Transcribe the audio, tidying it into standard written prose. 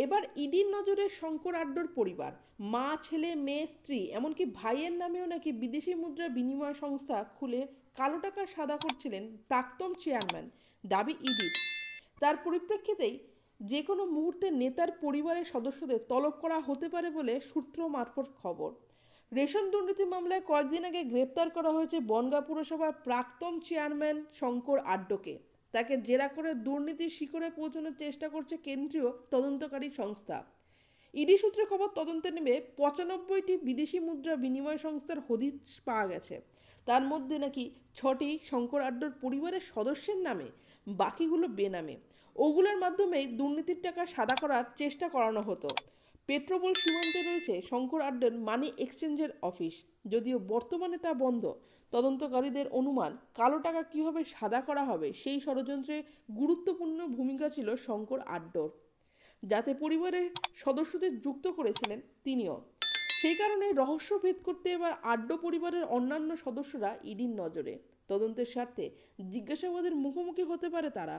এবার ইডির নজরে শঙ্কর আড্ডর পরিবার, মা, ছেলে, মেয়ে, স্ত্রী, এমনকি ভাইয়ের নামেও নাকি বিদেশি মুদ্রা বিনিময় সংস্থা খুলে কালো টাকা সাদা করছিলেন প্রাক্তন চেয়ারম্যান, দাবি ইডির। তার পরিপ্রেক্ষিতেই যে কোনো মুহূর্তে নেতার পরিবারের সদস্যদের তলব করা হতে পারে বলে সূত্র মারফত খবর। রেশন দুর্নীতি মামলায় কয়েকদিন আগে গ্রেপ্তার করা হয়েছে বনগাঁ পুরসভার প্রাক্তন চেয়ারম্যান শঙ্কর আড্ডকে। তাকে জেরা করে দুর্নীতির শিখরে পৌঁছানোর চেষ্টা করছে কেন্দ্রীয় তদন্তকারী সংস্থা। ইডি সূত্রে খবর, তদন্তে নেমে ৯৫টি বিদেশি মুদ্রা বিনিময় সংস্থার হদিশ পাওয়া গেছে। তার মধ্যে নাকি ৬টি শঙ্কর আড্ডর পরিবারের সদস্যের নামে, বাকিগুলো বেনামে। ওগুলোর মাধ্যমেই দুর্নীতির টাকা সাদা করার চেষ্টা করানো হতো। পেট্রোপোল সীমান্তে রয়েছে শঙ্কর আড্ডার মানি এক্সচেঞ্জের অফিস, যদিও বর্তমানে তা বন্ধ। তদন্তকারীদের অনুমান, কালো টাকা কিভাবে সাদা করা হবে সেই ষড়যন্ত্রে গুরুত্বপূর্ণ ভূমিকা ছিল শঙ্কর আড্ডর, যাতে পরিবারের সদস্যদের যুক্ত করেছিলেন তিনিও। সেই কারণে রহস্য ভেদ করতে এবার আড্ড পরিবারের অন্যান্য সদস্যরা ইডির নজরে। তদন্তের স্বার্থে জিজ্ঞাসাবাদের মুখোমুখি হতে পারে তারা।